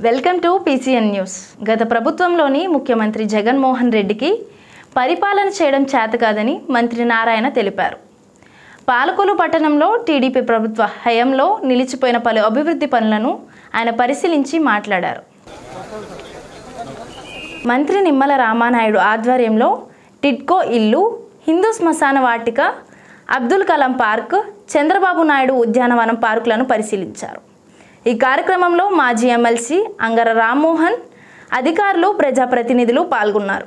Welcome to PCN news. గత ప్రభుత్వంలోని ముఖ్యమంత్రి జగన్మోహన్ రెడ్డికి పరిపాలన చేయడం చేతకాదని మంత్రి నారాయణ తెలిపారు. పాలకొల్లు పట్టణంలో టీడీపీ ప్రభుత్వ హయాంలో నిలిచిపోయిన పలు అభివృద్ధి పనులను ఆయన పరిశీలించి మాట్లాడారు. మంత్రి నిమ్మల రామానాయుడు ఆధ్వర్యంలో టిడ్కో ఇల్లు, హిందూ శ్మశాన వాటిక, అబ్దుల్ కలాం పార్క్, చంద్రబాబు నాయుడు ఉద్యానవనం పార్కులను పరిశీలించారు. ఈ కార్యక్రమంలో మాజీ ఎమ్మెల్సీ అంగర రామ్మోహన్, అధికారులు, ప్రజాప్రతినిధులు పాల్గొన్నారు.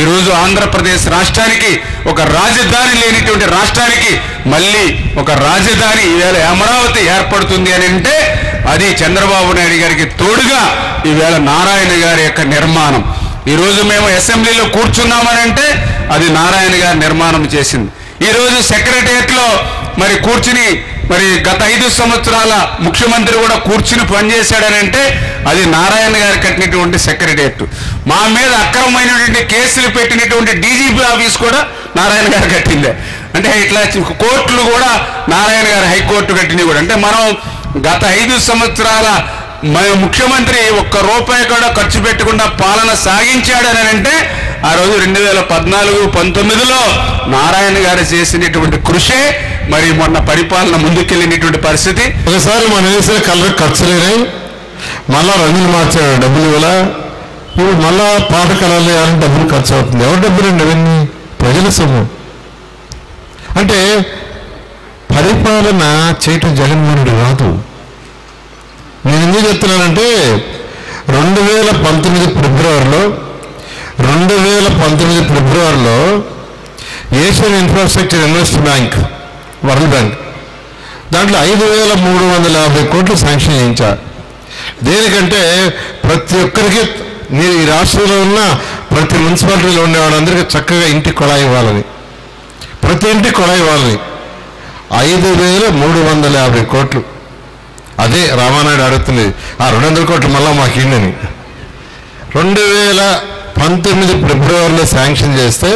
ఈరోజు ఆంధ్రప్రదేశ్ రాష్ట్రానికి ఒక రాజధాని లేనిటువంటి రాష్ట్రానికి మళ్ళీ ఒక రాజధాని ఈవేళ అమరావతి ఏర్పడుతుంది అని అంటే అది చంద్రబాబు నాయుడు గారికి తోడుగా ఈవేళ నారాయణ గారి యొక్క నిర్మాణం. ఈరోజు మేము అసెంబ్లీలో కూర్చున్నామని అంటే అది నారాయణ గారి నిర్మాణం చేసింది. ఈరోజు సెక్రటేరియట్లో మరి కూర్చుని మరి గత 5 సంవత్సరాల ముఖ్యమంత్రి కూడా కూర్చుని పనిచేశాడని అంటే అది నారాయణ గారు కట్టినటువంటి సెక్రటేరియట్. మా మీద అక్రమమైనటువంటి కేసులు పెట్టినటువంటి డీజీపీ ఆఫీస్ కూడా నారాయణ గారు కట్టిందే. అంటే ఇట్లా కోర్టులు కూడా నారాయణ గారు హైకోర్టు కట్టినవి కూడా. అంటే మనం గత 5 సంవత్సరాల ముఖ్యమంత్రి ఒక్క రూపాయి కూడా ఖర్చు పెట్టకుండా పాలన సాగించాడని అంటే ఆ రోజు 2014-19లో నారాయణ గారు చేసినటువంటి కృషే మరి మొన్న పరిపాలన ముందుకెళ్ళినటువంటి పరిస్థితి. ఒకసారి మనం వేసే కలర్ ఖర్చులేనాయి, మళ్ళా రంగులు మార్చాడు డబ్బులు ఇవ్వాల, ఇప్పుడు మళ్ళా పాట కలర్లు వేయాలని డబ్బులు ఖర్చు అవుతుంది. ఎవరి డబ్బులు అండి అవన్నీ? ప్రజల సొమ్ము. అంటే పరిపాలన చేయటం జగన్మోహన్ రెడ్డి రాదు. నేను ఎందుకు చెప్తున్నానంటే 2019 ఫిబ్రవరిలో Asian infrastructure investment bank, world bank, దాంట్లో 5,350 కోట్లు శాంక్షన్ చేయించారు. దేనికంటే ప్రతి ఒక్కరికి ఈ రాష్ట్రంలో ఉన్న ప్రతి మున్సిపాలిటీలో ఉండే వాళ్ళందరికీ చక్కగా ఇంటికి కొళాయి ఇవ్వాలని, ప్రతి ఇంటికి కొళాయి ఇవ్వాలని 5,350 కోట్లు. అదే రామానాయుడు అడుగుతుంది, ఆ 200 కోట్లు మళ్ళా మాకు ఇండని. 2019 ఫిబ్రవరిలో శాంక్షన్ చేస్తే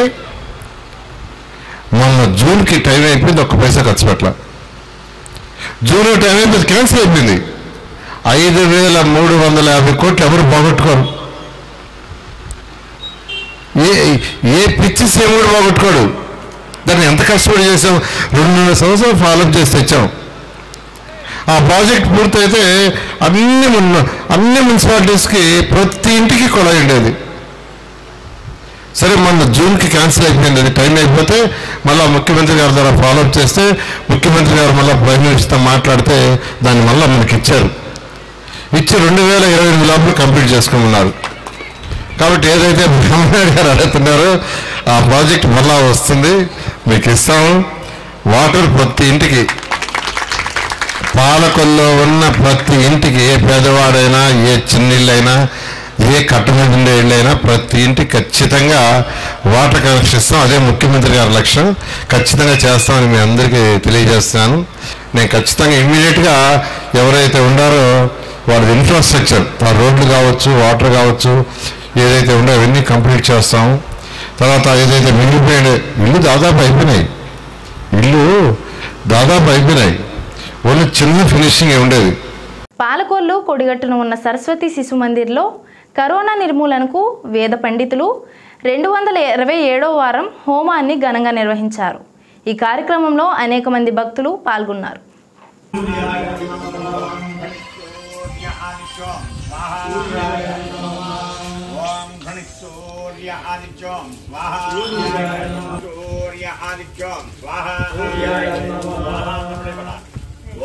మొన్న జూన్కి టైం అయిపోయింది, ఒక్క పైసా ఖర్చు పెట్టాల. జూన్ టైం అయిపోయింది, క్యాన్సిల్ అయిపోయింది. 5,350 కోట్లు ఎవరు పోగొట్టుకోరు. ఏ పిచ్చి సీఎం కూడా పోగొట్టుకోడు. దాన్ని ఎంత కష్టపడి చేసాం, 2.5 సంవత్సరాలు ఫాలోఅప్ చేసి తెచ్చాం. ఆ ప్రాజెక్ట్ పూర్తయితే అన్ని మున్సిపాలిటీస్కి ప్రతి ఇంటికి కొలాయి ఉండేది. సరే మొన్న జూన్కి క్యాన్సిల్ అయిపోయింది, అది టైం అయిపోతే మళ్ళీ ముఖ్యమంత్రి గారి ద్వారా ఫాలోఅప్ చేస్తే ముఖ్యమంత్రి గారు మళ్ళీ ప్రైమ్ మినిస్టర్తో మాట్లాడితే దాన్ని మళ్ళీ మనకి ఇచ్చారు. ఇచ్చి 2028 లోపల కంప్లీట్ చేసుకోమన్నారు. కాబట్టి ఏదైతే బ్రహ్మనాయుడు గారు అడుగుతున్నారో ఆ ప్రాజెక్ట్ మళ్ళా వస్తుంది, మీకు ఇస్తాము. వాటర్ ప్రతి ఇంటికి, పాలకొల్లో ఉన్న ప్రతి ఇంటికి, ఏ పేదవాడైనా ఏ చిన్నిళ్ళైనా ఏ కట్టమండి ఇళ్ళైనా ప్రతి ఇంటికి ఖచ్చితంగా వాటర్ కనెక్షన్ ఇస్తాం. అదే ముఖ్యమంత్రి గారి లక్ష్యం. ఖచ్చితంగా చేస్తామని మీ అందరికీ తెలియజేస్తున్నాను. నేను ఖచ్చితంగా ఇమ్మీడియట్గా ఎవరైతే ఉన్నారో వాళ్ళ ఇన్ఫ్రాస్ట్రక్చర్, ఆ రోడ్లు కావచ్చు, వాటర్ కావచ్చు, ఏదైతే ఉందో అవన్నీ కంప్లీట్ చేస్తాము. తర్వాత ఏదైతే మిగిలిపోయిన ఇల్లు దాదాపు అయిపోయినాయి, ఓన్లీ చిన్న ఫినిషింగ్ ఉండేది. పాలకొల్లు కొడిగట్టున ఉన్న సరస్వతి శిశు మందిర్లో కరోనా నిర్మూలనకు వేద పండితులు 227వ వారం హోమాన్ని ఘనంగా నిర్వహించారు. ఈ కార్యక్రమంలో అనేక మంది భక్తులు పాల్గొన్నారు. ఓం గణేశూర్య ఆదిత్యం స్వాహా ఓం గణేశూర్య ఆదిత్యం స్వాహా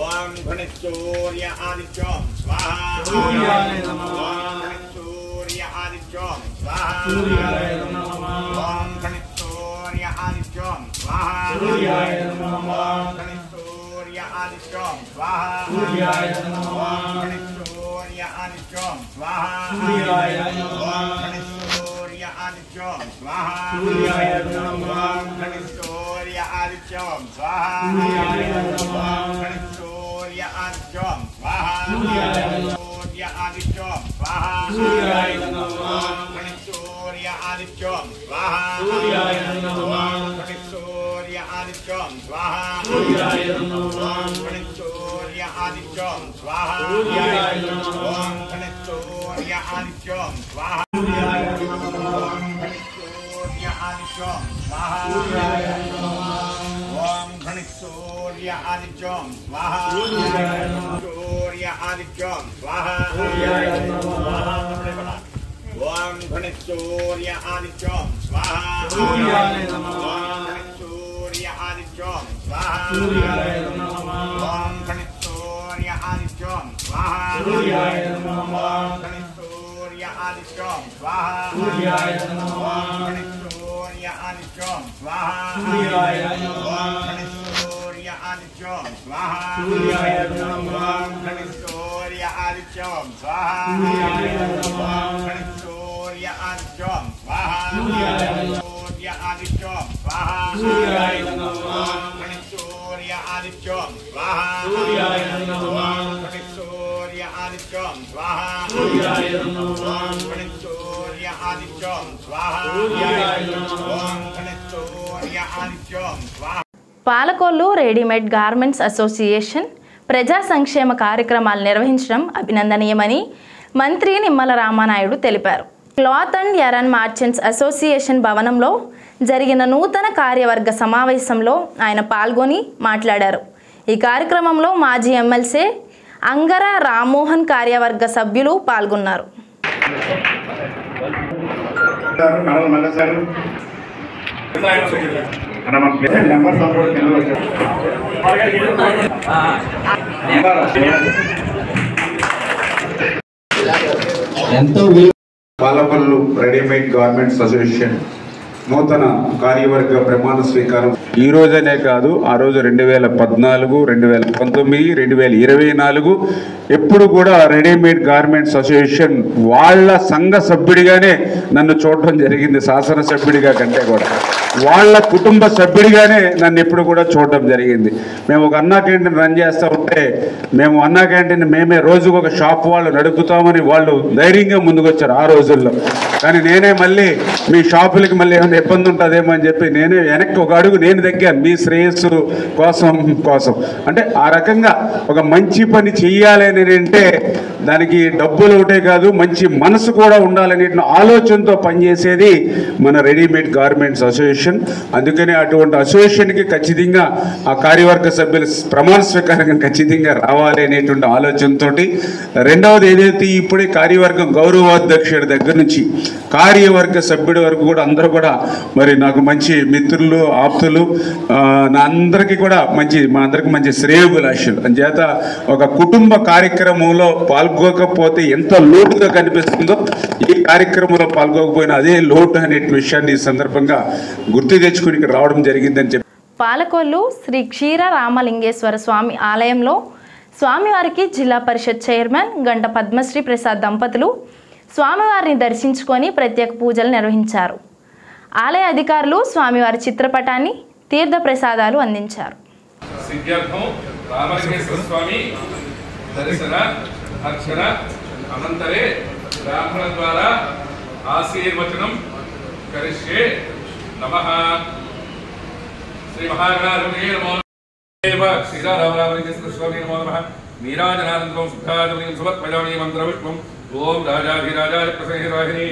ఓం గణేశూర్య ఆదిత్యం స్వాహా ఓం గణేశూర్య ఆదిత్యం స్వాహా ఓం గణేశూర్య ఆదిత్యం స్వాహా ఓం గణేశూర్య ఆదిత్యం స్వాహా ఓం గణేశూర్య ఆదిత్యం స్వాహా Surya Adjom Swaha Surya Adjom Swaha Surya Adjom Swaha Surya Adjom Swaha Surya Adjom Swaha Surya Adjom Swaha Surya Aditya Swaha Surya Aditya Swaha Om Surya Aditya Swaha Surya Aditya Swaha Om Surya Aditya Swaha Surya Aditya Swaha Surya Aditya Palakollu readymade garments association ప్రజా సంక్షేమ కార్యక్రమాలు నిర్వహించడం అభినందనీయమని మంత్రి నిమ్మల రామానాయుడు తెలిపారు. Cloth and yarn మార్చెంట్స్ association భవనంలో జరిగిన నూతన కార్యవర్గ సమావేశంలో ఆయన పాల్గొని మాట్లాడారు. ఈ కార్యక్రమంలో మాజీ ఎమ్మెల్సీ అంగర రామ్మోహన్ కార్యవర్గ సభ్యులు పాల్గొన్నారు. పాలకొల్లు రెడీమేడ్ గార్మెంట్స్ అసోసియేషన్ నూతన కార్యవర్గ ప్రమాణ స్వీకారం ఈ రోజనే కాదు, ఆ రోజు 2014, 2019, 2024 ఎప్పుడు కూడా రెడీమేడ్ గార్మెంట్స్ అసోసియేషన్ వాళ్ళ సంఘ సభ్యుడిగానే నన్ను చూడటం జరిగింది. శాసనసభ్యుడిగా కంటే కూడా వాళ్ళ కుటుంబ సభ్యుడిగానే నన్ను ఎప్పుడు కూడా చూడటం జరిగింది. మేము ఒక అన్నా క్యాంటీన్ రన్ చేస్తూ ఉంటే మేము అన్నా క్యాంటీన్ మేమే రోజుకు ఒక షాప్ వాళ్ళు నడుపుతామని వాళ్ళు ధైర్యంగా ముందుకొచ్చారు ఆ రోజుల్లో. కానీ నేనే మళ్ళీ మీ షాపులకి మళ్ళీ ఏమైనా ఇబ్బంది ఉంటుందేమో అని చెప్పి నేనే వెనక్కి ఒక అడుగు నేను తగ్గాను, మీ శ్రేయస్సు కోసం. అంటే ఆ రకంగా ఒక మంచి పని చెయ్యాలి అని అంటే దానికి డబ్బులు ఒకటే కాదు, మంచి మనసు కూడా ఉండాలనే ఆలోచనతో పనిచేసేది మన రెడీమేడ్ గార్మెంట్స్ అసోసియేషన్. అందుకని అటువంటి అసోసియేషన్కి ఖచ్చితంగా ఆ కార్యవర్గ సభ్యులు ప్రమాణ స్వీకారంగా ఖచ్చితంగా రావాలి అనేటువంటి ఆలోచనతో. రెండవది ఏదైతే ఇప్పుడే కార్యవర్గం గౌరవాధ్యక్షుడి దగ్గర నుంచి కార్యవర్గ సభ్యుడి వరకు కూడా అందరూ కూడా మరి నాకు మంచి మిత్రులు, ఆప్తులు, నా అందరికీ కూడా మా అందరికి మంచి శ్రేయోభిలాషులు. అంచేత ఒక కుటుంబ కార్యక్రమంలో పాల్గొకపోతే ఎంత లోటుగా కనిపిస్తుందో ఈ కార్యక్రమంలో పాల్గొకపోయినా అదే లోటు అనే విషయాన్ని ఈ సందర్భంగా గుర్తు తెచ్చుకుని ఇక్కడ రావడం జరిగిందని చెప్పి. పాలకొల్లు శ్రీ క్షీర రామలింగేశ్వర స్వామి ఆలయంలో స్వామివారికి జిల్లా పరిషత్ చైర్మన్ గంట పద్మశ్రీ ప్రసాద్ దంపతులు స్వామివారిని దర్శించుకొని ప్రత్యేక పూజలు నిర్వహించారు. ఆలయ అధికారులు స్వామివారి చిత్రపటాన్ని తీర్థ ప్రసాదాలు అందించారు. సిద్ధ్యర్థం రామలింగేశ్వర స్వామి దర్శన అర్చన అనంతరే బ్రాహ్మణ ద్వారా ఆశీర్వచనం కరిష్యే. నమః. శ్రీ మహాగణాధిపతయే నమో నమః. శ్రీరామలింగేశ్వర స్వామి నమో నమః. నీరాజనానందం శుద్ధాజమయం సమర్పయామి మంత్రవిష్ణుం. ఓం రాజాధిరాజాయ ప్రసహిరాహిని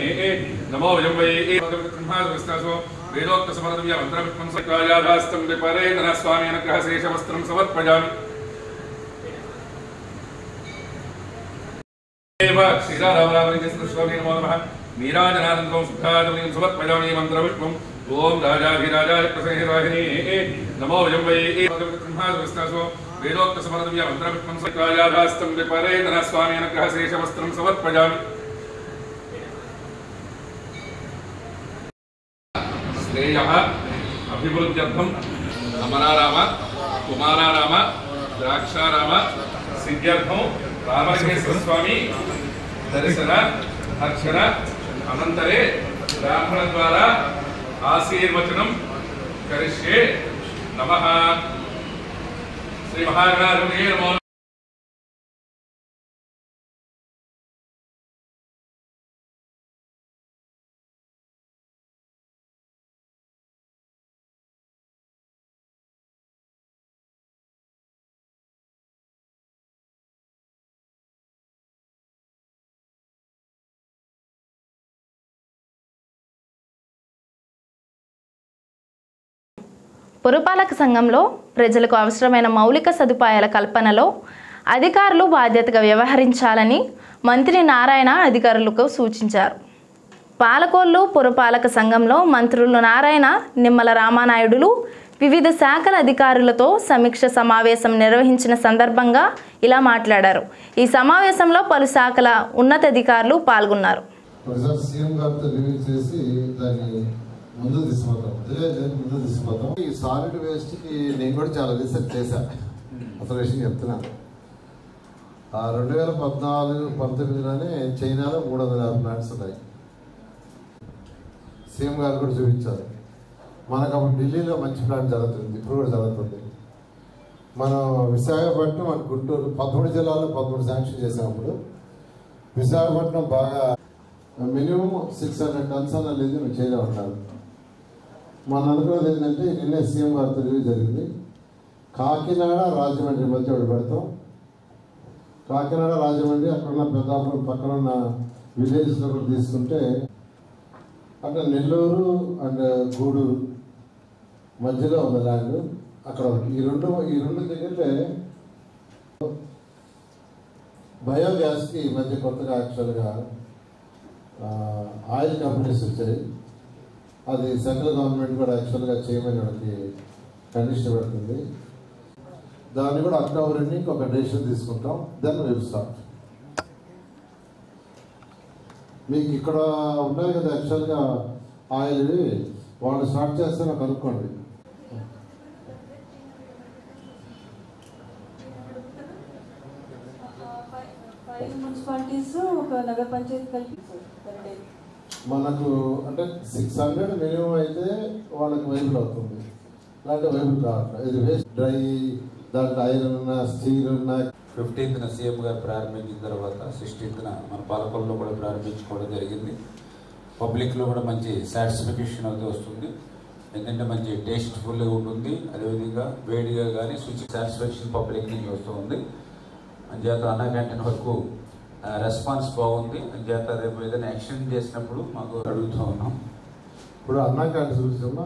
నమో వయం వై బ్రహ్మాస్తో వేదోక్త సమర్థవ్య మంత్రవిష్ణుం సకాయాధాస్తం విపరేతన స్వామి అనుగ్రహ శేషవస్త్రం సమర్పయామి. శ్రీరామలింగేశ్వర స్వామి నమో నమః. నీరాజనానందం శుద్ధాజమయం సమర్పయామి మంత్రవిష్ణుం. ఓం రాజాధిరాజాయ ప్రసహిరాహిని నమో వయం వై బ్రహ్మాస్తో వేదోక్త సమర్థవ్య మంత్రవిష్ణుం సకాయాధాస్తం విపరేతన స్వామి అనుగ్రహ శేషవస్త్రం సమర్పయామి. శ్రేయ అభివృద్ధ్యర్థం అమరారామ కుమారారామ ద్రాక్షారామ సిద్ధ్యర్థం రామలింగేశ్వర స్వామి దర్శన అర్చన అనంతరే బ్రాహ్మణ ద్వారా ఆశీర్వచనం కరిష్యే. నమః. శ్రీ మహాగణాధిపతయే నమో నమః. పురపాలక సంఘంలో ప్రజలకు అవసరమైన మౌలిక సదుపాయాల కల్పనలో అధికారులు బాధ్యతగా వ్యవహరించాలని మంత్రి నారాయణ అధికారులకు సూచించారు. పాలకొల్లు పురపాలక సంఘంలో మంత్రులు నారాయణ, నిమ్మల రామానాయుడులు వివిధ శాఖల అధికారులతో సమీక్ష సమావేశం నిర్వహించిన సందర్భంగా ఇలా మాట్లాడారు. ఈ సమావేశంలో పలు శాఖల ఉన్నతాధికారులు పాల్గొన్నారు. ముందు తీసుకుపోతాం. ఈ సాలిడ్ వేస్ట్ కి నేను కూడా చాలా రీసెర్చ్ చేశాను. అసలు విషయం చెప్తున్నాను. 2014-19లోనే చైనాలో 350 ప్లాంట్స్ ఉన్నాయి. సీఎం గారు కూడా చూపించారు. మనకు అప్పుడు ఢిల్లీలో మంచి ప్లాంట్ జరుగుతుంది, ఇప్పుడు కూడా జరుగుతుంది. మనం విశాఖపట్నం, మన గుంటూరు 13 జిల్లాల్లో 13 శాంక్షన్ చేసినప్పుడు విశాఖపట్నం బాగా మినిమం 600 టన్స్ అన్న లేదు మేము చేయలేమంటారు. మన అనుకున్నది ఏంటంటే నిన్నే సీఎం గారితో రివ్యూ జరిగింది. కాకినాడ రాజమండ్రి మధ్య పెడతాం. కాకినాడ రాజమండ్రి అక్కడున్న పెద్దాపురం పక్కన ఉన్న విలేజ్లో కూడా తీసుకుంటే అంటే నెల్లూరు అండ్ గూడూరు మధ్యలో ఉన్న ల్యాండ్ అక్కడ ఈ రెండు దగ్గరే బయోగ్యాస్కి మధ్య కొత్తగా యాక్చువల్గా ఆయిల్ కంపెనీస్ వచ్చాయి. అది సెంట్రల్ గవర్నమెంట్ కూడా యాక్చువల్గా చేయమని వాళ్ళకి కండిషన్ పెడుతుంది. దాన్ని కూడా అక్టోబర్ ఎండింగ్ ఒక డెసిషన్ తీసుకుంటాం. Then will start. మీకు ఇక్కడ ఉంటాయి కదా యాక్చువల్గా ఆయిల్, వాళ్ళు స్టార్ట్ చేస్తే నాకు కనుక్కోండి. మున్సిపాలిటీస్ ఒక నగర పంచాయతీ కలిపి మనకు అంటే 600 మినిమం అయితే వాళ్ళకి వైబుల్ అవుతుంది. అలాంటి వైబుల్ కావట్లేదు. ఇది వేస్ట్ డ్రై, దాంట్లో ఐరన్ ఉన్న, స్టీల్ ఉన్న. 15న సీఎం గారు ప్రారంభించిన తర్వాత 16న మన పాలకొల్లులో కూడా ప్రారంభించుకోవడం జరిగింది. పబ్లిక్లో కూడా మంచి సాటిస్ఫికేషన్ అయితే వస్తుంది. ఎందుకంటే మంచి టేస్ట్ఫుల్గా ఉంటుంది. అదేవిధంగా వేడిగా కానీ శుచి సాటిస్ఫాక్షన్ పబ్లిక్ నుంచి వస్తూ ఉంది. అంచేత అన్న క్యాంటీన్ వరకు రెస్పాన్స్ బాగుంది. అంచేత రేపు ఏదైనా యాక్షన్ చేసినప్పుడు మాకు అడుగుతూ ఉన్నాం. ఇప్పుడు అన్నా క్యాంటీన్స్ చూసామా,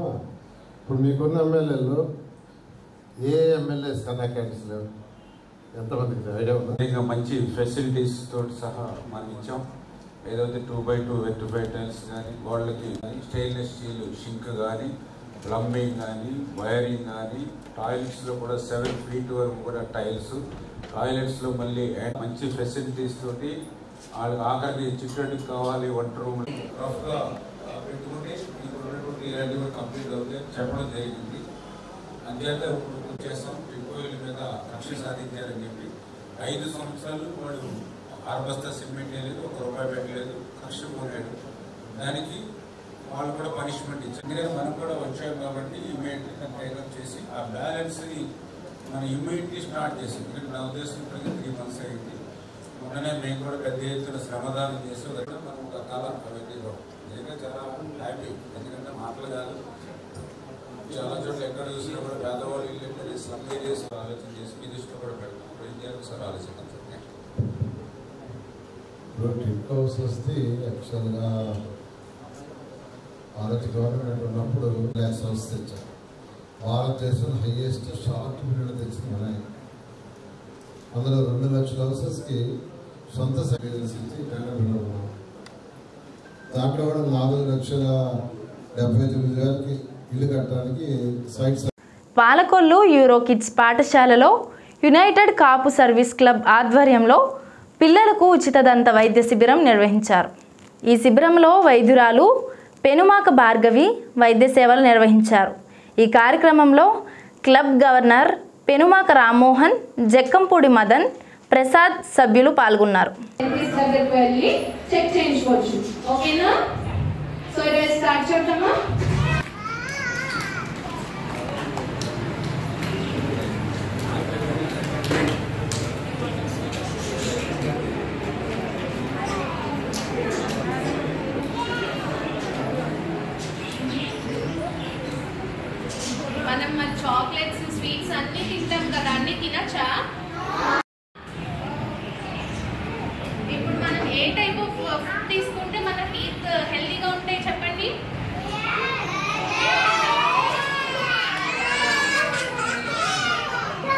ఇప్పుడు మీకున్న ఎమ్మెల్యేలు ఏ ఎమ్మెల్యేస్ అన్నా క్యాంటీన్స్ లేవు, ఎంతమందికి ఐడియా ఉందా? ఇంకా మంచి ఫెసిలిటీస్ తోటి సహా మనం ఇచ్చాం. ఏదైతే 2x2 వెట్రిఫైడ్ టైల్స్ కానీ, గోడలకి కానీ స్టెయిన్లెస్ స్టీల్ షింక్ కానీ, ప్లంబింగ్ కానీ, వైరింగ్ కానీ, టాయిలెట్స్లో కూడా 7 feet వరకు కూడా టైల్స్, టాయిలెట్స్లో మళ్ళీ మంచి ఫెసిలిటీస్ తోటి వాళ్ళకి ఆఖరికి చిట్టడికి కావాలి 1 room రఫ్గా పెట్టుకుంటే ఇప్పుడు ఉన్నటువంటి ఇలాంటివి కూడా కంప్లీట్ అవుతాయి చెప్పడం జరిగింది. అంచేత ఇప్పుడు చేస్తాం. టిడ్కోయిల మీద కక్ష సాధించారని చెప్పి 5 సంవత్సరాలు వాడు 6 బస్తా సిమెంట్ వేయలేదు, 1 రూపాయి పెట్టలేదు, కక్ష పోయాడు. దానికి వాళ్ళు కూడా పనిష్మెంట్ ఇచ్చారు. ఎందుకంటే మనం కూడా వచ్చాం కాబట్టి ఇమ్మీడియట్లీ దాన్ని టేకప్ చేసి ఆ బ్యాలెన్స్ని మనం ఇమ్మీడియట్లీ స్టార్ట్ చేసాం. ఎందుకంటే నా ఉద్దేశం 3 months అయింది. మొన్ననే మేము కూడా పెద్ద ఎత్తున శ్రమదానం చేసి మనం ఒక కళ అవన్నీ నిజంగా చాలా హ్యాపీ. ఎందుకంటే మాటలు కాదు, చాలా చోట్ల ఎక్కడ చూసినా కూడా పేదవాళ్ళు ఇల్లు స్లమ్ ఏరియాస్ ఆలోచన చేసి మీ దృష్టిలో కూడా పెడతాం. ఇప్పుడు ఏం చేయాలి సార్ ఆలోచన. ఇప్పుడు టిప్ హౌస్ వస్తే యాక్చువల్గా మొదటి గవర్నమెంట్ ఉన్నప్పుడు ల్యాక్స్ హౌస్ తెచ్చారు. భారతదేశంలో హైయెస్ట్ షార్ట్ పీరియడ్ తెచ్చింది మన. అందులో 2 లక్షల హౌసెస్కి సొంత సర్వీసెస్ ఇచ్చి టెండర్ పెట్టుకున్నాం. దాంట్లో కూడా 4,79,000 ఇల్లు కట్టడానికి సైట్స్. పాలకొల్లు యూరో కిడ్స్ పాఠశాలలో యునైటెడ్ కాపు సర్వీస్ క్లబ్ ఆధ్వర్యంలో పిల్లలకు ఉచిత దంత వైద్య శిబిరం నిర్వహించారు. ఈ శిబిరంలో వైద్యురాలు పెనుమాక భార్గవి వైద్య సేవలు నిర్వహించారు. ఈ కార్యక్రమంలో క్లబ్ గవర్నర్ పెనుమాక రామ్మోహన్, జక్కంపూడి మదన్, ప్రసాద్ సభ్యులు పాల్గొన్నారు. మనం మన చాక్లెట్స్ స్వీట్స్ అన్ని తింటాం కదా, అన్ని తినచ్చా? ఇప్పుడు మనం ఏ టైప్ ఆఫ్ ఫుడ్ తీసుకుంటే మన టీత్ హెల్తీగా ఉంటాయి చెప్పండి.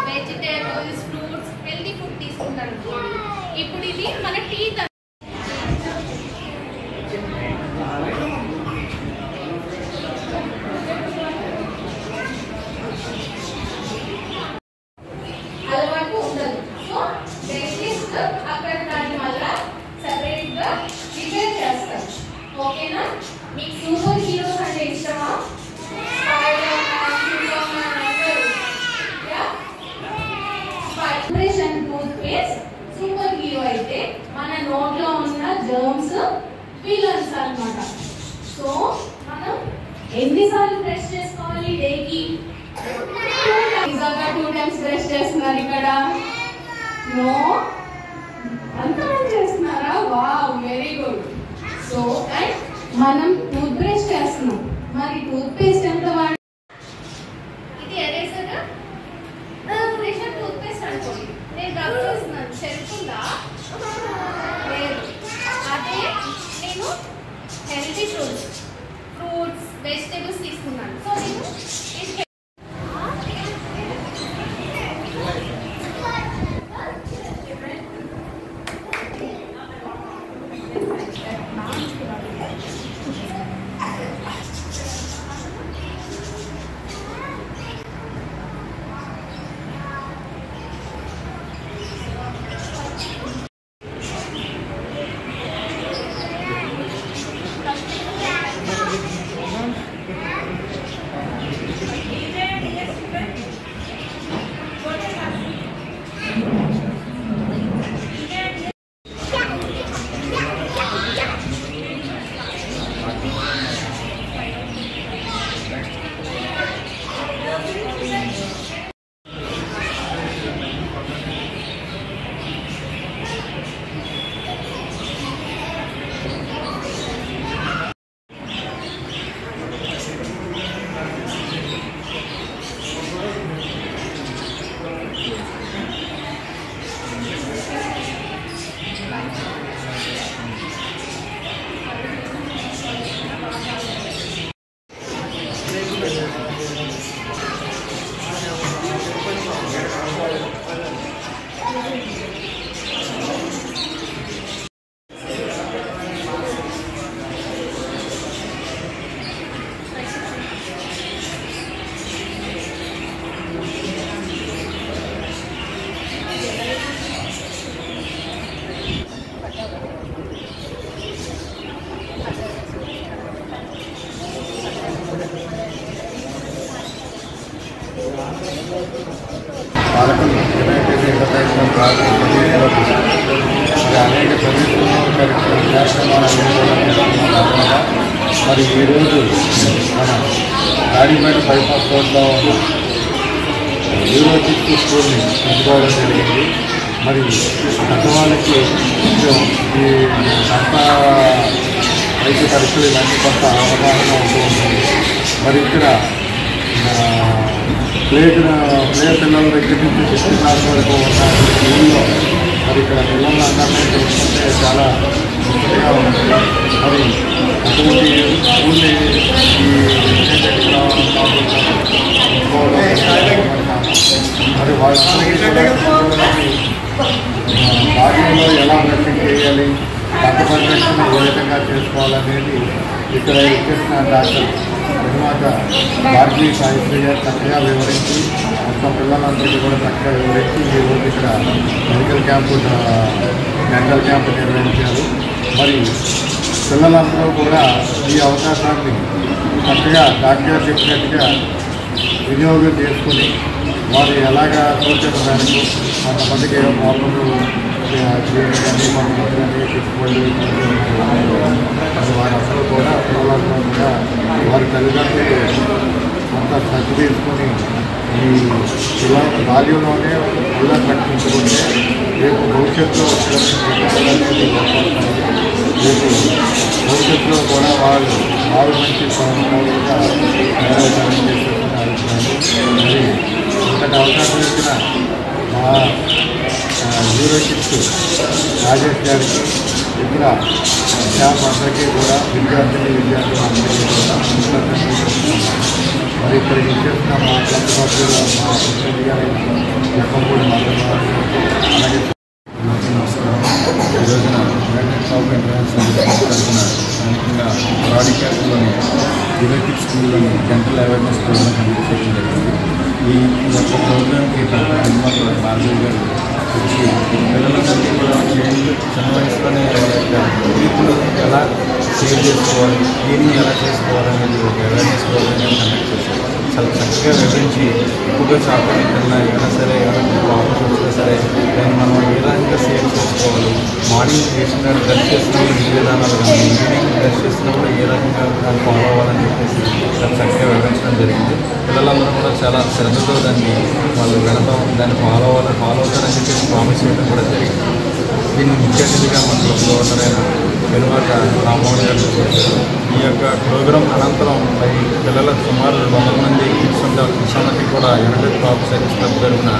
వెజిటేబుల్స్, ఫ్రూట్స్, హెల్తీ ఫుడ్ తీసుకుంటారు. ఇప్పుడు ఇది మన టీత్. ఓకేనా? మీకు సూపర్ హీరోస్ అంటే ఇష్టమా? Vibration toothpaste superhero అయితే మన నోట్లో ఉన్న జర్మ్స్ విలన్స్ అన్నమాట. సో మనం ఎన్నిసార్లు బ్రష్ చేసుకోవాలి డేకి? 2 times బ్రష్ చేస్తున్నారు ఇక్కడ. నో, అంతమంది చేస్తున్నారా? Wow, very good. So and మనం టూత్ బ్రష్ చేస్తున్నాం, మరి టూత్ పేస్ట్ ఎంత వాడు? ఇది ఎరేజర్, ప్రెషర్ టూత్ పేస్ట్ అనుకోండి. నేను రబ్ చేస్తున్నాను, చెరుకుందా? లేదు. అదే నేను హెల్తీ ఫ్రూట్స్ వెజిటేబుల్స్ తీసుకున్నాను. సో నేను కార్యక్రమాలన్నీ కూడా నిర్వహించాలి. మరి ఈరోజు మన రాజమండ్రి బైపాస్ రోడ్లో ఉన్న యూరోజిక్ స్కూల్ని పెట్టుకోవడం జరిగింది. మరి పెద్దవాళ్ళకి కొంచెం ఈ దంత వైద్య పరీక్షలు ఇవన్నీ కొంత అవగాహన అవుతూ ఉంటుంది. మరి ఇక్కడ ప్లే పిల్లల దగ్గర నుంచి 6th క్లాస్ వరకు ఉన్న స్కూల్లో మరి ఇక్కడ పిల్లలందరినీ చూస్తుంటే చాలా ముఖ్యంగా ఉంటుంది. మరి అటువంటి స్కూల్ని మరి వాళ్ళందరికీ కూడా బాధ్యతలో ఎలా రక్షణ చేయాలి, దంత పరిరక్షణ ఏ విధంగా చేసుకోవాలనేది ఇక్కడ ఇచ్చేసిన డాక్టర్ నిర్మాత భారతీయ సాహిత్య గారు చక్కగా వివరించి మొత్తం పిల్లలందరికీ కూడా చక్కగా వివరించి ఈరోజు ఇక్కడ మెడికల్ క్యాంపు డెంటల్ క్యాంపు నిర్వహించారు. మరి పిల్లలందరూ కూడా ఈ అవకాశాన్ని చక్కగా డాక్టర్ చెప్పినట్టుగా వినియోగం చేసుకుని వారు ఎలాగా సూచన మేరకు కొంతమందికి ఏదో ప్రాబ్లమ్లు కానీ కొంతమంది కానీ చెప్పుకోండి అది వారందరూ కూడా పిల్లలందరూ కూడా వారి తల్లిదండ్రులు కొంత శ్రద్ధ తీసుకొని ఈ పిల్లల బాల్యంలోనే పిల్లలు రక్షించుకుంటే రేపు భవిష్యత్తులో అనేది రేపు భవిష్యత్తులో కూడా వాళ్ళు మంచి పౌరులుగా తయారవుతారని చెప్పేసి అభిప్రాయం. మరి ఇంతటి అవకాశం ఇచ్చిన మా యూరోజిక్స్ రాజేష్ గారికి ఇతర స్టాఫ్ అందరికీ కూడా విద్యార్థులు అందరికీ కూడా మరి ఇక్కడికి ఇచ్చేసిన మా క్లబ్ సభ్యులు మా ప్రెసిడెంట్ గారి చెప్పకూడదు అలాగే నమస్కారం. ఈ రోజున యునైటెడ్ ఆఫ్ ఇంటర్నేషనల్ తరఫున స్థానికంగా బ్రాడ్కాస్ట్లోని యూరోజిక్ స్కూల్లోని డెంటల్ అవేర్నెస్ ప్రోగ్రామ్ కండక్ట్ చేయడం జరిగింది. ఈ యొక్క ప్రోగ్రామ్కి నిర్మాత భార్గవ్ గారు వచ్చి పిల్లలందరికీ కూడా చిన్న వయసులోనే టీపులు ఎలా సేవ్ చేసుకోవాలి, క్లీనింగ్ ఎలా చేసుకోవాలనేది ఒక అవేర్నెస్ ప్రోగ్రామ్ కండక్ట్ చేశారు. చాలా చక్కగా వివరించి ఎక్కువగా చాపలు కన్నా ఏమైనా సరే ఏమైనా ప్రాబ్లమ్స్ వస్తే సరే దాన్ని మనం ఏ విధంగా సేవ్ చేసుకోవాలి, మార్నింగ్ చేసినప్పుడు బ్రష్ చేసినప్పుడు ఏ విధానాలు కానీ ఈవినింగ్ బ్రష్ చేసినప్పుడు ఏ రకంగా దాన్ని ఫాలో అవ్వాలని చెప్పేసి చాలా చక్కగా వివరించడం జరిగింది. పిల్లలందరూ కూడా చాలా శ్రద్ధతో దాన్ని వాళ్ళు వినడం, దాన్ని ఫాలో అవుతారని చెప్పేసి ప్రామిస్ చేయడం కూడా జరిగింది. దీన్ని ముఖ్య అతిథిగా మన గవర్నర్ అయిన వెనుమాక రామ్మోహన్ గారు చేశారు. ఈ యొక్క ప్రోగ్రాం అనంతరం మరి పిల్లల సుమారు 100 మంది కిడ్స్ అందరికీ కూడా యునైటెడ్ క్రాప్ సర్వీస్ క్లబ్ తరఫున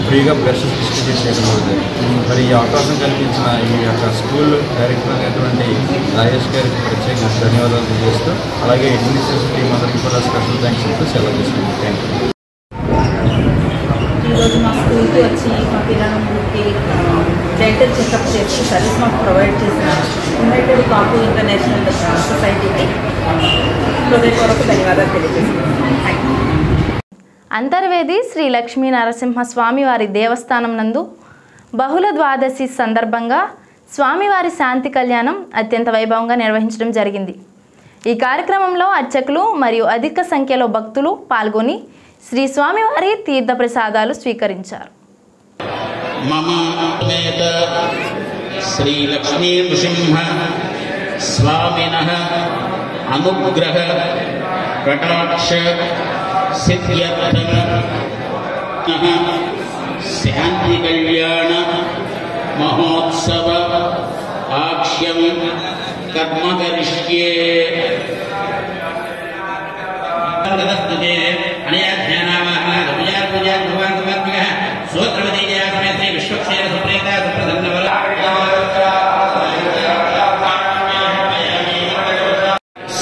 ఫ్రీగా బ్రషెస్ డిస్ట్రిబ్యూట్ చేయడం అవుతుంది. మరి ఈ అవకాశం కల్పించిన ఈ యొక్క స్కూల్ డైరెక్టర్ అనేటువంటి రాజేష్ గారికి ప్రత్యేక ధన్యవాదాలు తెలియజేస్తూ అలాగే అడ్మినిస్ట్రేషన్ టీం అందరికీ కూడా స్పెషల్ థ్యాంక్స్ చెప్తూ సెలవు తీసుకుంటాం. Thank you. ఈరోజు మా స్కూల్కి వచ్చి మా పిల్లలకి డెంటల్ చెకప్ చేసి సర్వీస్ మాకు ప్రొవైడ్ చేసిన యునైటెడ్ కాపు ఇంటర్నేషనల్ సొసైటీకి హృదయపూర్వక ధన్యవాదాలు తెలియజేస్తున్నాను. అంతర్వేది శ్రీ లక్ష్మీ నరసింహ స్వామివారి దేవస్థానం నందు బహుళ ద్వాదశి సందర్భంగా స్వామివారి శాంతి కళ్యాణం అత్యంత వైభవంగా నిర్వహించడం జరిగింది. ఈ కార్యక్రమంలో అర్చకులు మరియు అధిక సంఖ్యలో భక్తులు పాల్గొని శ్రీ స్వామివారి తీర్థ ప్రసాదాలు స్వీకరించారు. మమ వేద శ్రీ లక్ష్మీ నృసింహ స్వామినః అనుగ్రహ కటాక్ష సిద్ధ్యర్థం శాంతి కళ్యాణ మహోత్సవ ఆక్ష్యం కర్మ కరిష్యే.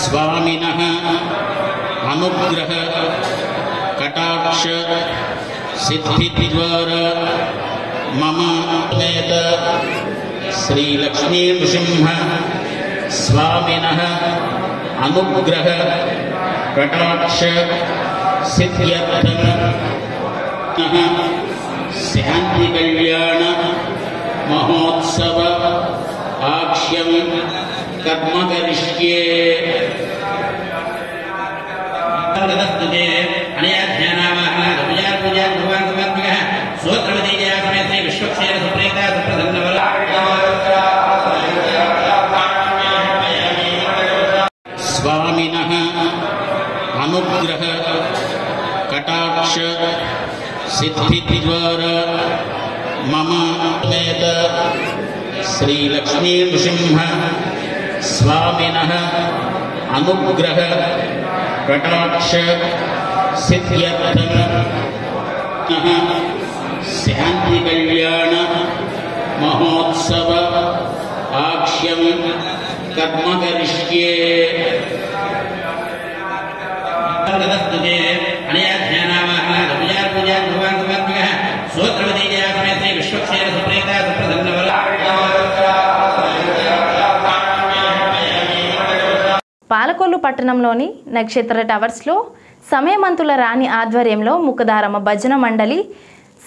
స్వామినః అనుగ్రహ కటాక్ష సిద్ధి ద్వారా మమ వేద శ్రీ లక్ష్మీ నృసింహ స్వామినః అనుగ్రహ కటాక్ష సిద్ధ్యర్థం శాంతి కళ్యాణ మహోత్సవ ఆక్ష్యం కర్మ కరిష్యే. स्वामिनः अनुग्रह कटाक्ष सिद्धिद्वारा मम मेत श्री लक्ष्मी नृसिंह स्वामिनः अनुग्रह कटाक्ष सिद्ध्यर्थं शांति कल्याण महोत्सव आक्ष्यं कर्म करिष्ये పాలకొల్లు పట్టణంలోని నక్షత్ర టవర్స్లో సమయమంతుల రాణి ఆధ్వర్యంలో ముఖదారమ్మ భజన మండలి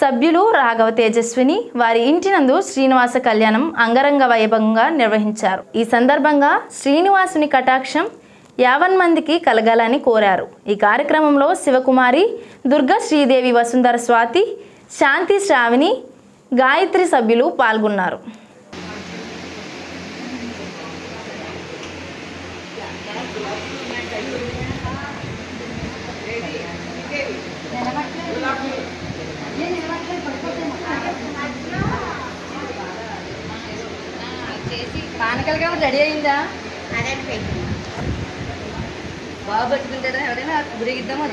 సభ్యులు రాఘవ తేజస్విని వారి ఇంటి నందు శ్రీనివాస కళ్యాణం అంగరంగ వైభవంగా నిర్వహించారు. ఈ సందర్భంగా శ్రీనివాసుని కటాక్షం 50 మందికి కలగాలని కోరారు. ఈ కార్యక్రమంలో శివకుమారి, దుర్గా శ్రీదేవి, వసుంధర, స్వాతి, శాంతి, శ్రావణి, గాయత్రి సభ్యులు పాల్గొన్నారు. పానకలుగా రెడీ అయిందా? బాగా పట్టుకుంటారా? ఎవరైనా గురిగిద్దామా?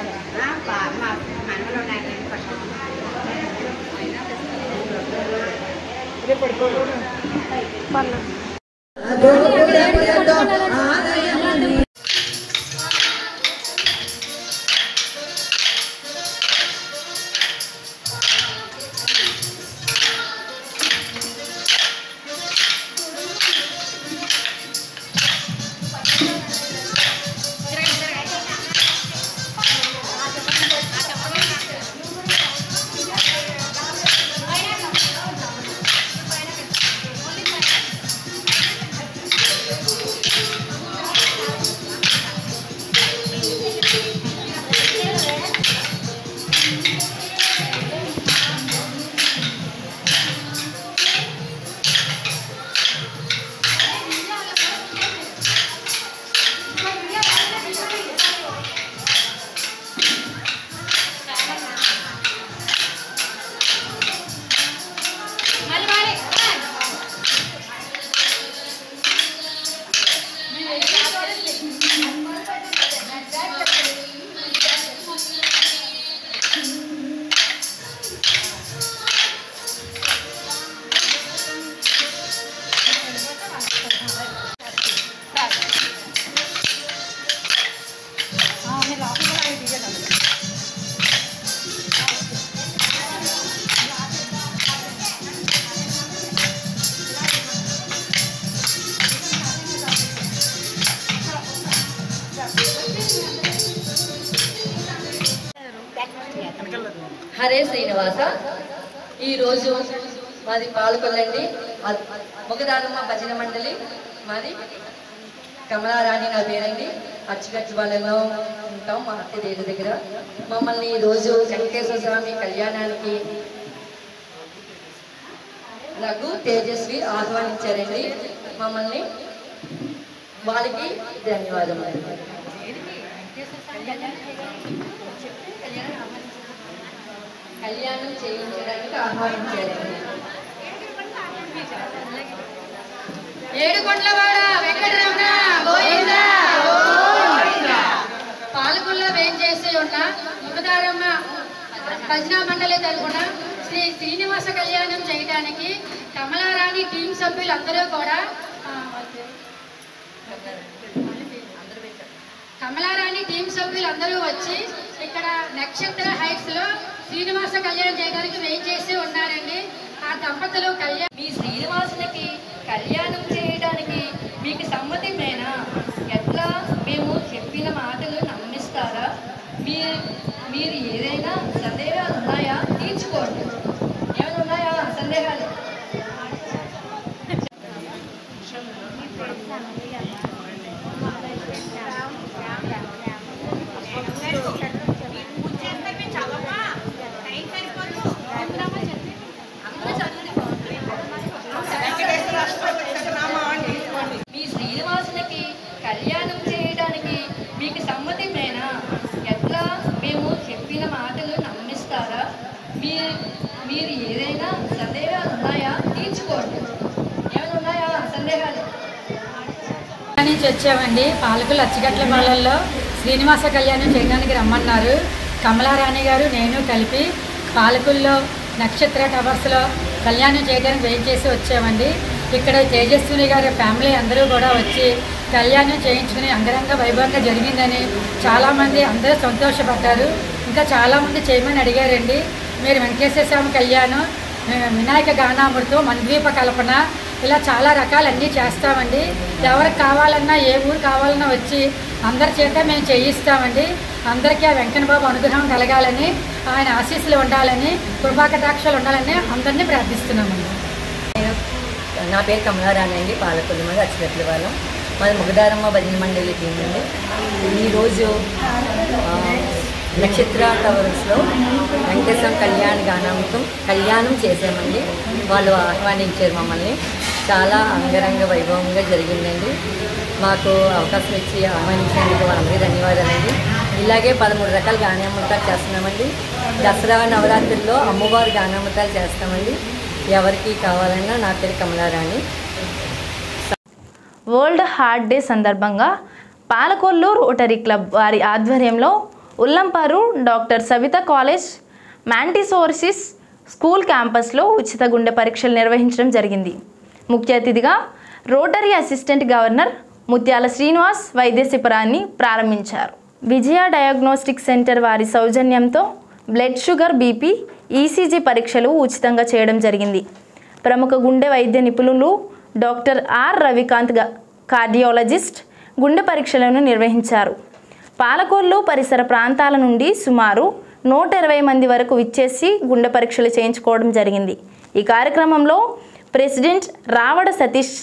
హరే శ్రీనివాస. ఈరోజు మాది పాలకొల్లండి, ముఖదారమ్మ భజన మండలి, మాది కమలారాణి నా పేరండి. అచ్చుగట్టుబాలలో ఉంటాం మా అత్త దేవి దగ్గర. మమ్మల్ని ఈరోజు వెంకటేశ్వర స్వామి కళ్యాణానికి రఘు తేజస్వి ఆహ్వానించారండి. మమ్మల్ని వాళ్ళకి ధన్యవాదములు. కళ్యాణం చేయించడానికి ఆహ్వానించారండి. ఏడుకొండలవాడ వెంకటరమణ గోవిందా. పాలకొల్లో వేంచేసి ఉన్న ముఖదారమ్మ భజనా మండలి తరపున శ్రీ శ్రీనివాస కళ్యాణం చేయడానికి కమలారాణి టీం సభ్యులందరూ కూడా వచ్చి ఇక్కడ నక్షత్ర హైట్స్ లో శ్రీనివాస కళ్యాణం చేయడానికి వేంచేసి ఉన్నారండి. ఆ దంపతులు మీ శ్రీనివాసునికి కళ్యాణం చేయడానికి మీకు సమ్మతమేనా? ఎట్లా మేము చెప్పిన మాటలు నమ్మిస్తారా? మీరు ఏదైనా సందేహాలు ఉన్నాయా? తీర్చుకోండి. ఏమైనా ఉన్నాయా సందేహాలు? మీ శ్రీనివాసునికి కళ్యాణం చేయడానికి నుంచి వచ్చామండి. పాలకులు అచ్చిగట్ల పాలల్లో శ్రీనివాస కళ్యాణం చేయడానికి రమ్మన్నారు. కమలారాణి గారు నేను కలిపి పాలకుల్లో నక్షత్ర టవర్స్లో కళ్యాణం చేయడానికి వెయిట్ చేసి వచ్చామండి. ఇక్కడ తేజస్విని గారి ఫ్యామిలీ అందరూ కూడా వచ్చి కళ్యాణం చేయించుకుని అంగరంగ వైభవంగా జరిగిందని చాలామంది అందరూ సంతోషపడ్డారు. ఇంకా చాలామంది చేయమని అడిగారండి. మీరు వెంకటేశ్వర స్వామి కళ్యాణం, వినాయక గానామృతం, మంద్వీప కల్పన, ఇలా చాలా రకాలన్నీ చేస్తామండి. ఎవరికి కావాలన్నా ఏ ఊరు కావాలన్నా వచ్చి అందరి చేత మేము చేయిస్తామండి. అందరికీ ఆ వెంకన్నబాబు అనుగ్రహం కలగాలని, ఆయన ఆశీస్సులు ఉండాలని, కృపాకటాక్షాలు ఉండాలని అందరినీ ప్రార్థిస్తున్నామండి. నా పేరు కమలారాణి అండి. పాలకొల్లు మీద అచ్చిగట్ల వాళ్ళం. మాది ముగదారమ్మ భజన మండలి టీం అండి. ఈరోజు నక్షత్ర టవర్స్లో వెంకటేశ్వర కళ్యాణం చేసామండి. వాళ్ళు ఆహ్వానించారు మమ్మల్ని. చాలా అంగరంగ వైభవంగా జరిగిందండి. మాకు అవకాశం ఇచ్చి ఆహ్వానించినందుకు వాళ్ళందరికీ ధన్యవాదాలండి. ఇలాగే 13 రకాల గానామృతాలు చేస్తున్నామండి. దసరా నవరాత్రుల్లో అమ్మవారి గానామృతాలు చేస్తామండి. ఎవరికి కావాలన్నా నా పేరు కమలారాణి. వరల్డ్ హార్ట్ డే సందర్భంగా పాలకొల్లు రోటరీ క్లబ్ వారి ఆధ్వర్యంలో ఉల్లంపారు డాక్టర్ సవిత కాలేజ్ మ్యాంటిసోర్సిస్ స్కూల్ క్యాంపస్లో ఉచిత గుండె పరీక్షలు నిర్వహించడం జరిగింది. ముఖ్య అతిథిగా రోటరీ అసిస్టెంట్ గవర్నర్ ముత్యాల శ్రీనివాస్ వైద్య శిబిరాన్ని ప్రారంభించారు. విజయ డయాగ్నోస్టిక్ సెంటర్ వారి సౌజన్యంతో బ్లడ్ షుగర్, బీపీ, ఈసీజీ పరీక్షలు ఉచితంగా చేయడం జరిగింది. ప్రముఖ గుండె వైద్య నిపుణులు డాక్టర్ ఆర్ రవికాంత్ కార్డియాలజిస్ట్ గుండె పరీక్షలను నిర్వహించారు. పాలకొల్లు పరిసర ప్రాంతాల నుండి సుమారు 120 మంది వరకు విచ్చేసి గుండె పరీక్షలు చేయించుకోవడం జరిగింది. ఈ కార్యక్రమంలో president Ravada Satish,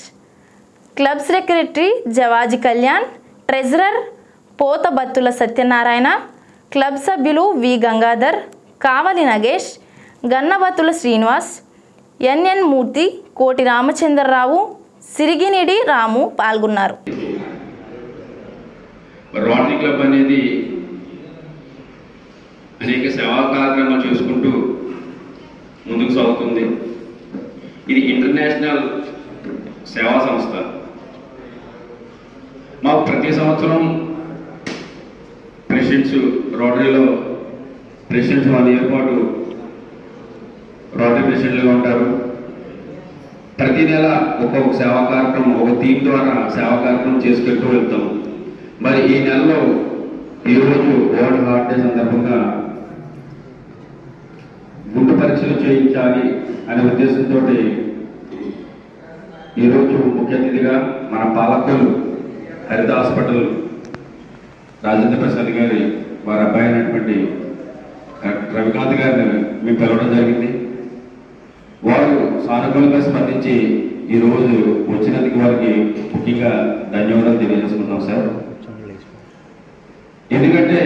club secretary Javaji Kalyan, treasurer Pothabathula Satyanarayana, club సభ్యులు వి గంగాధర్, కావలి నగేష్, గన్నబత్తుల శ్రీనివాస్, ఎన్ఎన్ మూర్తి, కోటి రామచంద్రరావు, సిరిగినిడి రాము పాల్గొన్నారు. రోటరీ క్లబ్ అనేది అనేక సేవా కార్యక్రమాలు చేసుకుంటూ ముందుకు సాగుతుంది. ఇది ఇంటర్నేషనల్ సేవా సంస్థ. మాకు ప్రతి సంవత్సరం ప్రెసిడెంట్స్ రోటరీలో ప్రెసిడెంట్స్ 1 ఇయర్ పాటు రోటరీ ప్రెసిడెంట్లుగా ఉంటారు. ప్రతి నెల ఒక్కొక్క సేవా కార్యక్రమం, ఒక థీమ్ ద్వారా సేవా కార్యక్రమం చేసుకుంటూ వెళ్తాం. మరి ఈ నెలలో ఈరోజు వరల్డ్ హార్ట్ డే సందర్భంగా గుండె పరీక్షలు చేయించాలి అనే ఉద్దేశంతో ఈరోజు ముఖ్య అతిథిగా మన పాలకొల్లు హరిత హాస్పిటల్ రాజేంద్ర ప్రసాద్ గారి వారి అబ్బాయి అయినటువంటి రవికాంత్ గారిని మేము పిలవడం జరిగింది. వారు సానుకూలంగా స్పందించి ఈరోజు వచ్చినందుకు వారికి ముఖ్యంగా ధన్యవాదాలు తెలియజేసుకున్నాం సార్. ఎందుకంటే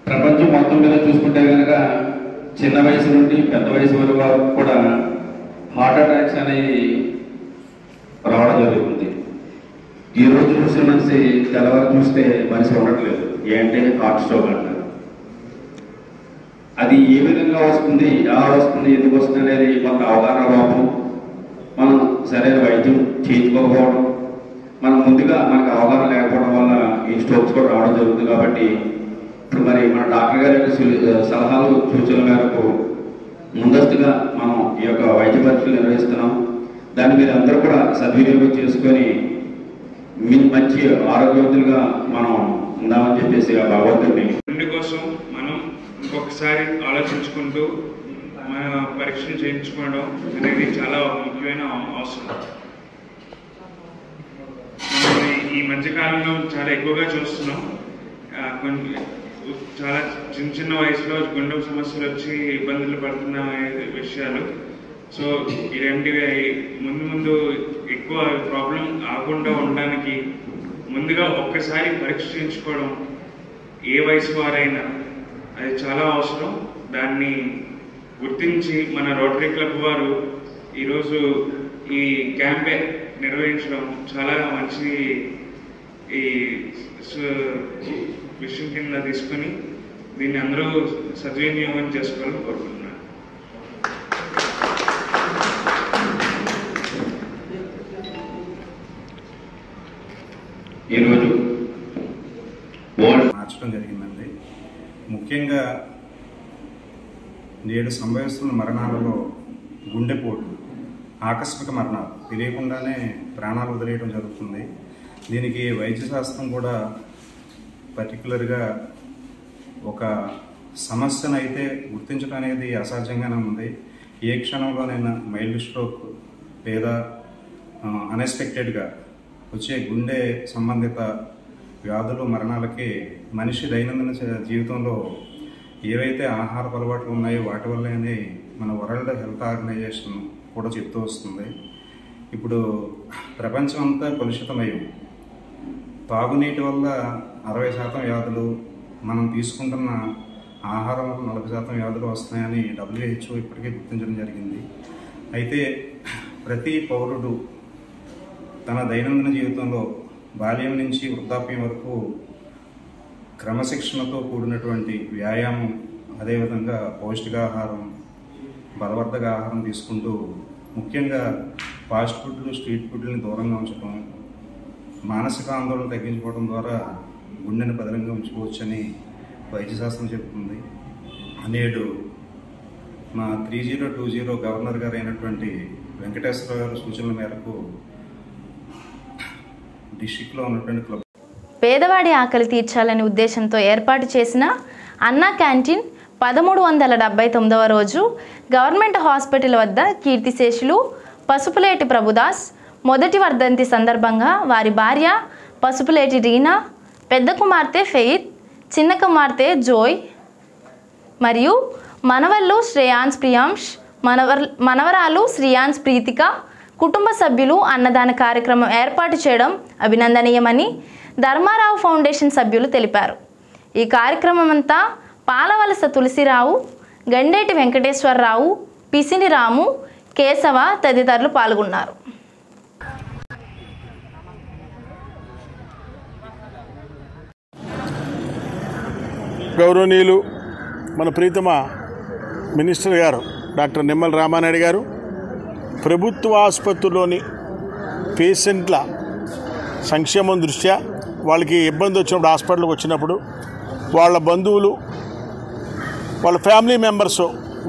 ప్రపంచం మొత్తం మీద చూసుకుంటే కనుక చిన్న వయసు నుండి పెద్ద వయసు వరకు కూడా హార్ట్ అటాక్స్ అనేవి రావడం జరుగుతుంది. ఈరోజు చూసే మనిషి తెల్లవారు చూస్తే మనిషి ఉండట్లేదు. ఏంటంటే హార్ట్ స్ట్రోక్ అంటారు. అది ఏ విధంగా వస్తుంది, ఎలా వస్తుంది, ఎందుకు వస్తుంది అనేది కొంత అవగాహన లోపం, మనం సరైన వైద్యం చేయించుకోకపోవడం, మనం ముందుగా మనకు అవగాహన లేకపోవడం వల్ల ఈ స్ట్రోక్స్ కూడా రావడం జరుగుతుంది. కాబట్టి ఇప్పుడు మరి మన డాక్టర్ గారి యొక్క సలహాలు సూచనల మేరకు ముందస్తుగా మనం ఈ యొక్క వైద్య పరీక్షలు నిర్వహిస్తున్నాం. దాన్ని మీరు అందరూ కూడా సద్వినియోగం చేసుకొని మంచి ఆరోగ్యవంతులుగా మనం ఉందామని చెప్పేసి ఆ భగవంతుడిని కోసం మనం ఇంకొకసారి ఆలోచించుకుంటూ మన పరీక్షలు చేయించుకోవడం అనేది చాలా ముఖ్యమైన అవసరం. ఈ మధ్యకాలంలో చాలా ఎక్కువగా చూస్తున్నాం. కొన్ని చాలా చిన్న వయసులో గుండె సమస్యలు వచ్చి ఇబ్బందులు పడుతున్న విషయాలు. సో ఇలాంటివి ముందు ఎక్కువ ప్రాబ్లం ఆకుండా ఉండడానికి ముందుగా ఒక్కసారి పరీక్ష చేయించుకోవడం ఏ వయసు వారైనా అది చాలా అవసరం. దాన్ని గుర్తించి మన రోటరీ క్లబ్ వారు ఈరోజు ఈ క్యాంపెయిన్ నిర్వహించడం చాలా మంచి ఈ విషయం కింద తీసుకొని దీన్ని అందరూ సద్వినియోగం చేసుకోవాలని కోరుకుంటున్నాను. ఈరోజు వరల్డ్ మార్చడం జరిగిందండి. ముఖ్యంగా నేడు సంభవిస్తున్న మరణాలలో గుండెపోటు, ఆకస్మిక మరణాలు తెలియకుండానే ప్రాణాలు వదిలేయడం జరుగుతుంది. దీనికి వైద్య శాస్త్రం కూడా పర్టికులర్గా ఒక సమస్యను అయితే గుర్తించడం అనేది అసాధ్యంగానే ఉంది. ఏ క్షణంలోనైనా మైల్డ్ స్ట్రోక్ లేదా అన్ఎక్స్పెక్టెడ్గా వచ్చే గుండె సంబంధిత వ్యాధులు మరణాలకి మనిషి దైనందిన జీవితంలో ఏవైతే ఆహార అలవాట్లు ఉన్నాయో వాటి వల్లనే మన వరల్డ్ హెల్త్ ఆర్గనైజేషన్ కూడా చెప్తూ వస్తుంది. ఇప్పుడు ప్రపంచం అంతా కలుషితమయ్యి తాగునీటి వల్ల 60% వ్యాధులు, మనం తీసుకుంటున్న ఆహారం వల్ల 40% వ్యాధులు వస్తున్నాయని WHO ఇప్పటికే గుర్తించడం జరిగింది. అయితే ప్రతి పౌరుడు తన దైనందిన జీవితంలో బాల్యం నుంచి వృద్ధాప్యం వరకు క్రమశిక్షణతో కూడినటువంటి వ్యాయామం, అదేవిధంగా పౌష్టికాహారం, బలవర్ధక ఆహారం తీసుకుంటూ ముఖ్యంగా ఫాస్ట్ ఫుడ్లు, స్ట్రీట్ ఫుడ్లని దూరంగా ఉంచడం, మానసిక ఆందోళన తగ్గించుకోవడం ద్వారా గుండెని పదిలంగా ఉంచుకోవచ్చని వైద్యశాస్త్రం చెబుతుంది. నేడు మా 3020 గవర్నర్ గారు అయినటువంటి వెంకటేశ్వర గారి సూచనల మేరకు డిస్ట్రిక్ట్లో ఉన్నటువంటి క్లబ్ పేదవాడి ఆకలి తీర్చాలనే ఉద్దేశంతో ఏర్పాటు చేసిన అన్నా క్యాంటీన్ 1379వ రోజు గవర్నమెంట్ హాస్పిటల్ వద్ద కీర్తిశేషులు పసుపులేటి ప్రభుదాస్ మొదటి వర్ధంతి సందర్భంగా వారి భార్య పసుపులేటి రీనా, పెద్ద కుమార్తె ఫెయిత్, చిన్న కుమార్తె జోయ్ మరియు మనవళ్ళు శ్రేయాన్స్ ప్రియాంష్, మనవరాలు శ్రీయాన్స్ ప్రీతిక కుటుంబ సభ్యులు అన్నదాన కార్యక్రమం ఏర్పాటు చేయడం అభినందనీయమని ధర్మారావు ఫౌండేషన్ సభ్యులు తెలిపారు. ఈ కార్యక్రమం అంతా పాలవలస తులసిరావు, గండేటి వెంకటేశ్వరరావు, పిసిని రాము, కేశవ తదితరులు పాల్గొన్నారు. గౌరవనీయులు మన ప్రీతమ మినిస్టర్ గారు డాక్టర్ నిమ్మల రామానాయుడు గారు ప్రభుత్వ ఆసుపత్రిలోని పేషెంట్ల సంక్షేమం దృష్ట్యా వాళ్ళకి ఇబ్బంది వచ్చినప్పుడు హాస్పిటల్కి వచ్చినప్పుడు వాళ్ళ బంధువులు, వాళ్ళ ఫ్యామిలీ మెంబర్స్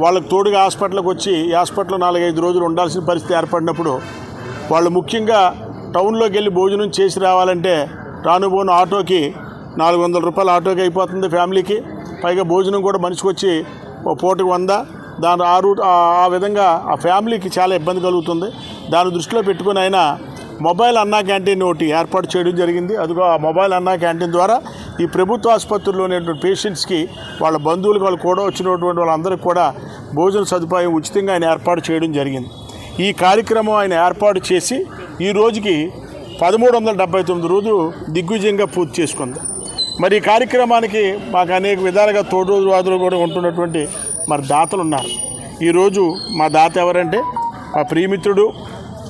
వాళ్ళకు తోడుగా హాస్పిటల్కి వచ్చి ఈ హాస్పిటల్లో 4-5 రోజులు ఉండాల్సిన పరిస్థితి ఏర్పడినప్పుడు వాళ్ళు ముఖ్యంగా టౌన్లోకి వెళ్ళి భోజనం చేసి రావాలంటే రానుబోను ఆటోకి 400 రూపాయలు ఆటోకి అయిపోతుంది ఫ్యామిలీకి. పైగా భోజనం కూడా మనిషికి వచ్చి ఓ పూటకు 100, దాని ఆ విధంగా ఆ ఫ్యామిలీకి చాలా ఇబ్బంది కలుగుతుంది. దాన్ని దృష్టిలో పెట్టుకుని ఆయన మొబైల్ అన్నా క్యాంటీన్ ఒకటి ఏర్పాటు చేయడం జరిగింది. అదిగో ఆ మొబైల్ అన్నా క్యాంటీన్ ద్వారా ఈ ప్రభుత్వ ఆసుపత్రుల్లో ఉన్నటువంటి పేషెంట్స్కి, వాళ్ళ బంధువులకు, వాళ్ళు కూడా వచ్చినటువంటి వాళ్ళందరికీ కూడా భోజన సదుపాయం ఉచితంగా ఆయన ఏర్పాటు చేయడం జరిగింది. ఈ కార్యక్రమం ఆయన ఏర్పాటు చేసి ఈ రోజుకి 1379 రోజు దిగ్విజయంగా పూర్తి చేసుకుంది. మరి ఈ కార్యక్రమానికి మాకు అనేక విధాలుగా తోడువాదులు కూడా ఉంటున్నటువంటి మరి దాతలు ఉన్నారు. ఈరోజు మా దాత ఎవరంటే మా ప్రియమిత్రుడు,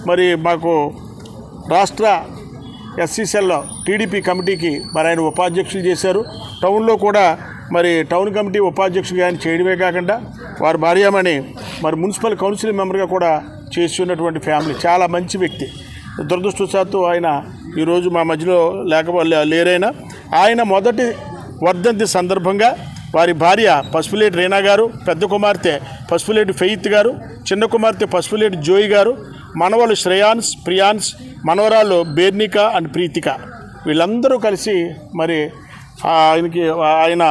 మరి మాకు రాష్ట్ర ఎస్సీసీఎల్ టీడీపీ కమిటీకి మరి ఆయన ఉపాధ్యక్షులు చేశారు. టౌన్లో కూడా మరి టౌన్ కమిటీ ఉపాధ్యక్షుడిగా ఆయన చేయడమే కాకుండా వారి భార్యమణి మరి మున్సిపల్ కౌన్సిల్ మెంబర్గా కూడా చేసి ఉన్నటువంటి ఫ్యామిలీ, చాలా మంచి వ్యక్తి. దురదృష్టవశాత్తు ఆయన ఈరోజు మా మధ్యలో లేరైనా ఆయన మొదటి వర్ధంతి సందర్భంగా వారి భార్య పసుపులేటి రీనా గారు, పెద్ద కుమార్తె పసుపులేటి ఫెయిత్ గారు, చిన్న కుమార్తె పసుపులేటి జోయ్ గారు, మనవలు శ్రేయాన్స్, ప్రియాన్స్, మనవరాలు బేర్నిక అండ్ ప్రీతిక, వీళ్ళందరూ కలిసి మరి ఆయన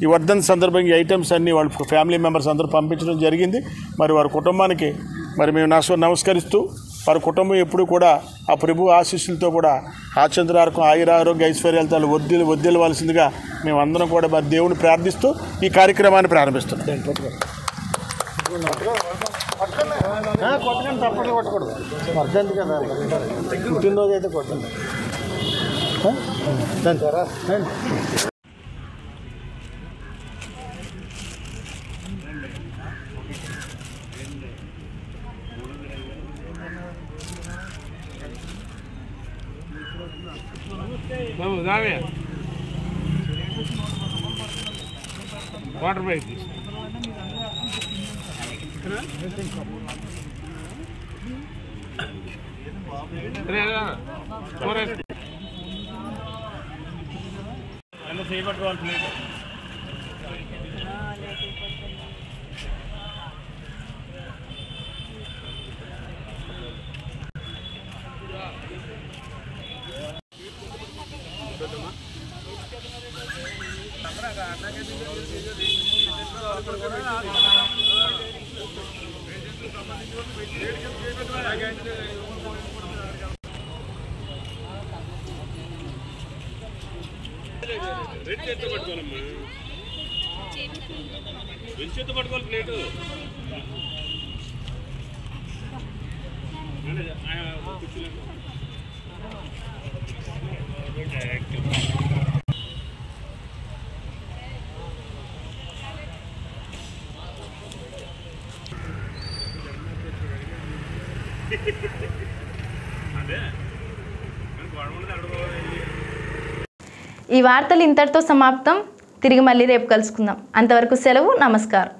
ఈ వర్ధంతి సందర్భంగా ఈ ఐటమ్స్ అన్నీ వాళ్ళ ఫ్యామిలీ మెంబర్స్ అందరూ పంపించడం జరిగింది. మరి వారి కుటుంబానికి మరి మేము నమస్కరిస్తూ వారి కుటుంబం ఎప్పుడు కూడా ఆ ప్రభు ఆశీస్సులతో కూడా ఆచంద్రార్కం ఆయురారోగ్య ఐశ్వర్యాలతో వర్ధిల్లవలసిందిగా మేమందరం కూడా మరి దేవుని ప్రార్థిస్తూ ఈ కార్యక్రమాన్ని ప్రారంభిస్తున్నాం. కొట్టకండి, తప్పట్లు కొట్టకూడదు. వర్ధంతి కదా, పుట్టినరోజు అయితే కొట్టండి. వాటర్ బ్రేక్ చేపట్టుకోవాలి ప్లేట్. రెడ్ చేతితో పట్టుకోవాలమ్మా, రెడ్ చేతితో పట్టుకోవాలి ప్లేటు. అదే ఈ వార్తలు ఇంతటితో సమాప్తం. తిరిగి మళ్ళీ రేపు కలుసుకుందాం. అంతవరకు సెలవు. నమస్కారం.